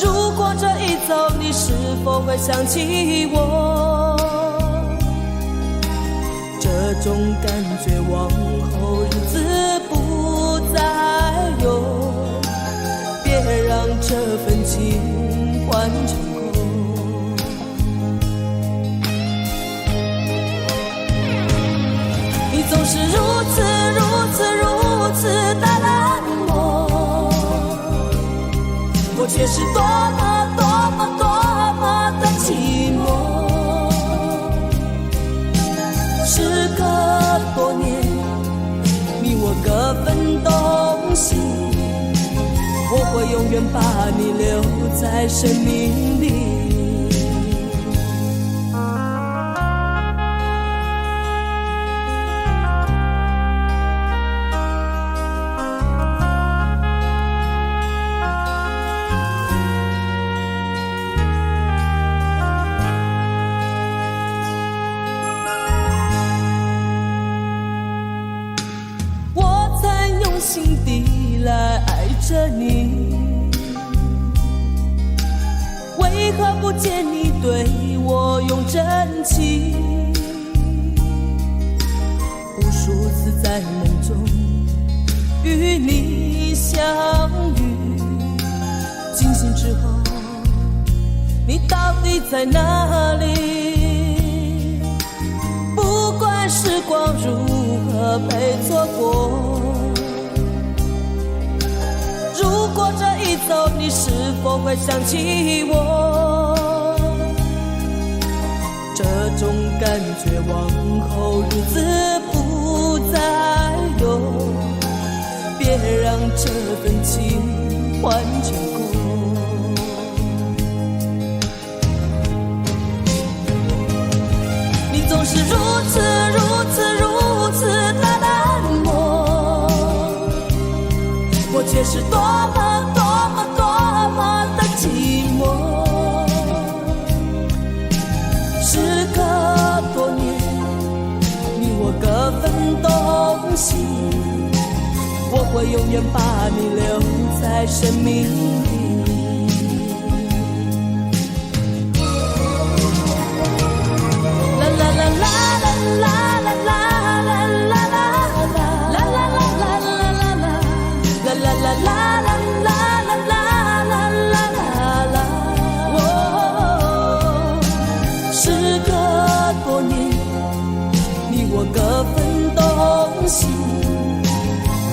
如果这一走，你是否会想起我？这种感觉往后日子不再有，别让这份情换成空。你总是如此的冷漠，我却是多么的寂寞。时隔多年，你我各分东西，我会永远把你留在生命里。着你，为何不见你对我用真情？无数次在梦中与你相遇，惊醒之后你到底在哪里？不管时光如何被错过，如果这一走，你是否会想起我？这种感觉往后日子不再有，别让这份情完全过。你总是如此的冷漠，我却是多么的寂寞。时隔多年，你我各分东西，我会永远把你留在生命里。啦啦啦啦啦啦啦啦。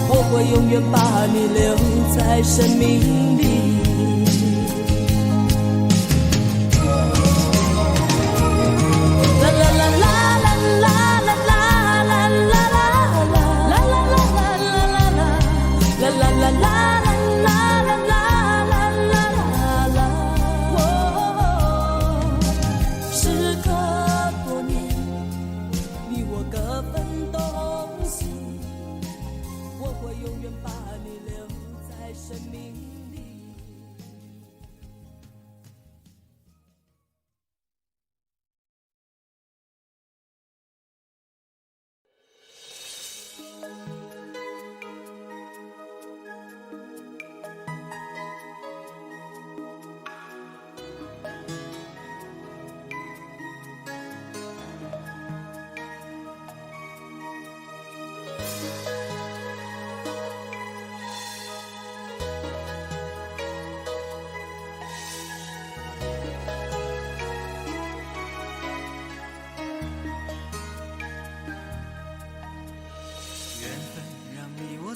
我会永远把你留在生命里。啦啦啦啦啦啦啦啦啦啦啦啦啦啦啦啦啦。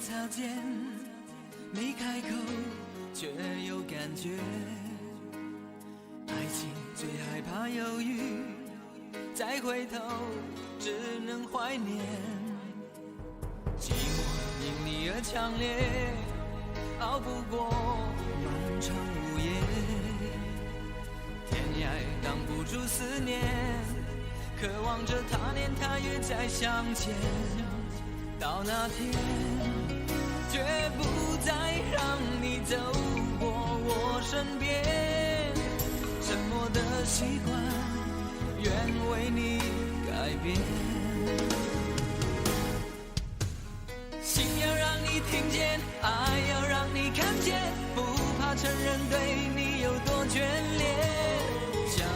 擦肩，你开口却有感觉。爱情最害怕犹豫，再回头只能怀念。寂寞因你而强烈，熬不过漫长午夜。天涯挡不住思念，渴望着他年他月再相见。到那天绝不再让你走过我身边，沉默的习惯愿为你改变。心要让你听见，爱要让你看见，不怕承认对你有多眷恋。想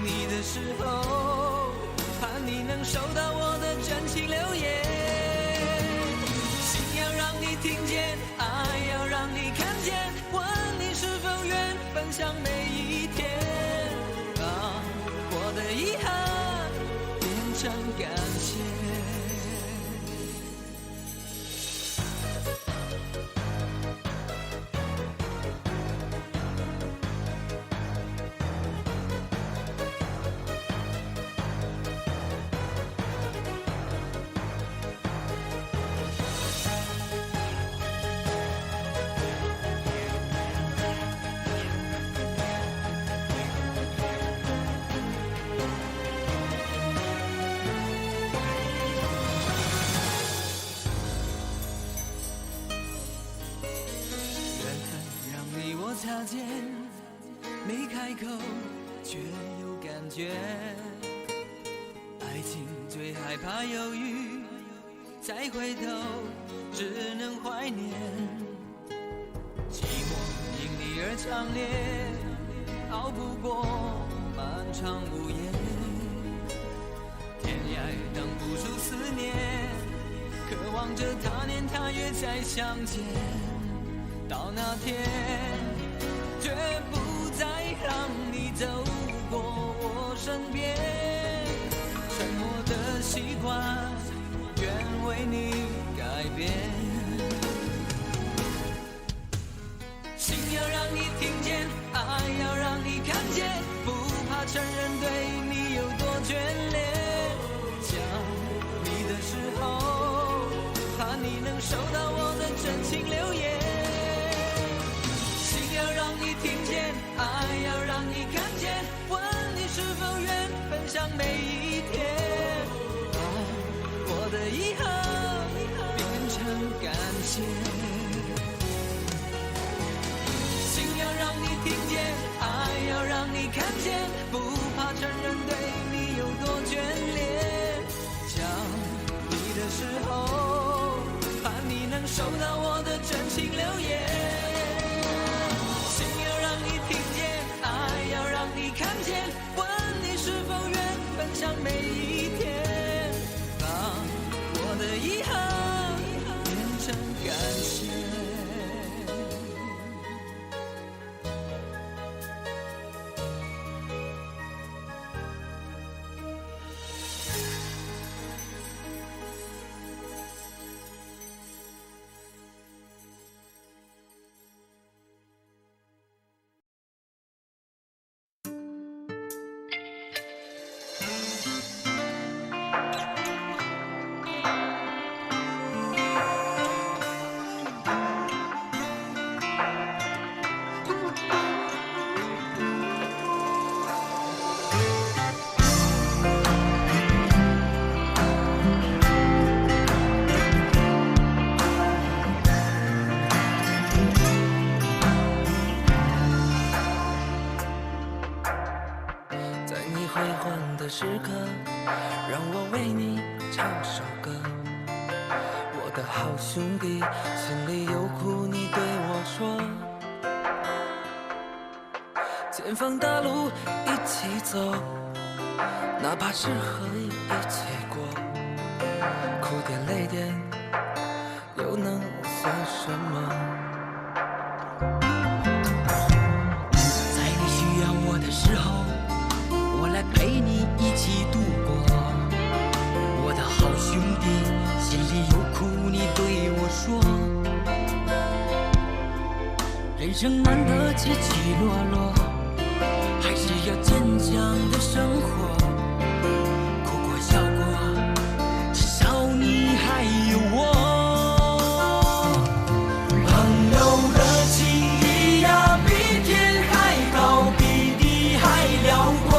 你的时候，盼你能收到我的真情留言。听见，爱要让你看见，问你是否愿分享每一天。把我的遗憾变成感谢。擦肩，没开口却有感觉。爱情最害怕犹豫，再回头只能怀念。而强烈，熬不过漫长午夜。天涯挡不住思念，渴望着他年他月再相见。到那天，绝不再让你走过我身边。沉默的习惯，愿为你改变。心要让你听见，爱要让你看见，不怕承认对你有多眷恋。想你的时候，怕你能收到我的真情留言。心要让你听见，爱要让你看见，问你是否愿分享每一天。把我的遗憾变成感谢。心要让你听见，爱要让你看见，不怕承认对你有多眷恋。想你的时候，盼你能收到我的真情留言。心要让你听见，爱要让你看见，问你是否愿分享每一天。把我的遗憾变成感谢。时刻，让我为你唱首歌。我的好兄弟，心里有苦你对我说。前方大路一起走，哪怕是河一起过，哭点泪点又能算什么？在你需要我的时候，我来陪你一起度过。我的好兄弟，心里有苦你对我说。人生难得起起落落，还是要坚强的生活。哭过笑过，至少你还有我。朋友的情谊呀，比天还高，比地还辽阔。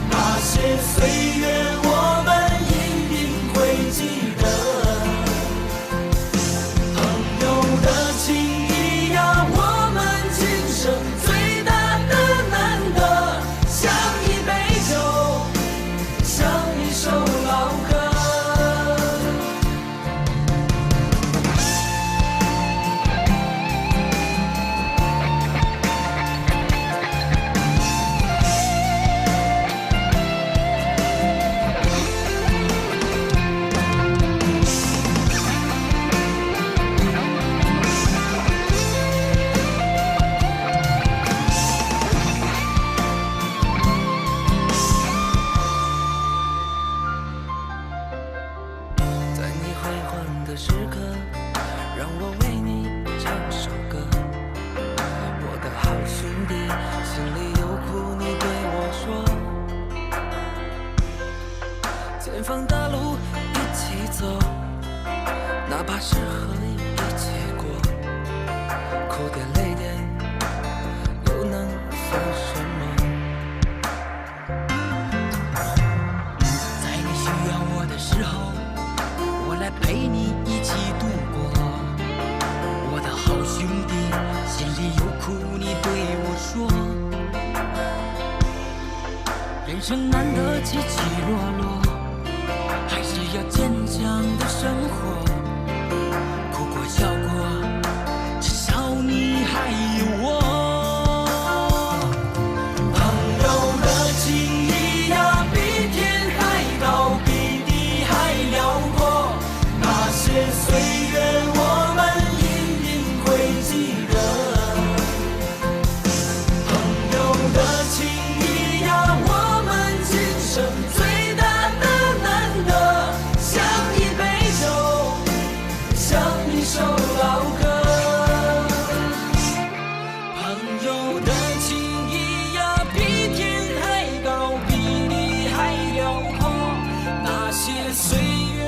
那些岁月我们一定会记得。朋友的情谊呀，我们今生最大的难得，像一杯酒，像一首老歌。在你辉煌的时刻，让我为你唱首歌。我的好兄弟，心里有苦你对我说。前方大路一起走，哪怕是河一起过，哭点泪点又能算什么？在你需要我的时候，我来陪你一起度过。我的好兄弟，心里有苦你对我说。人生难得起起落落，还是要坚强的生活。哭过笑过，至少你还有我。岁月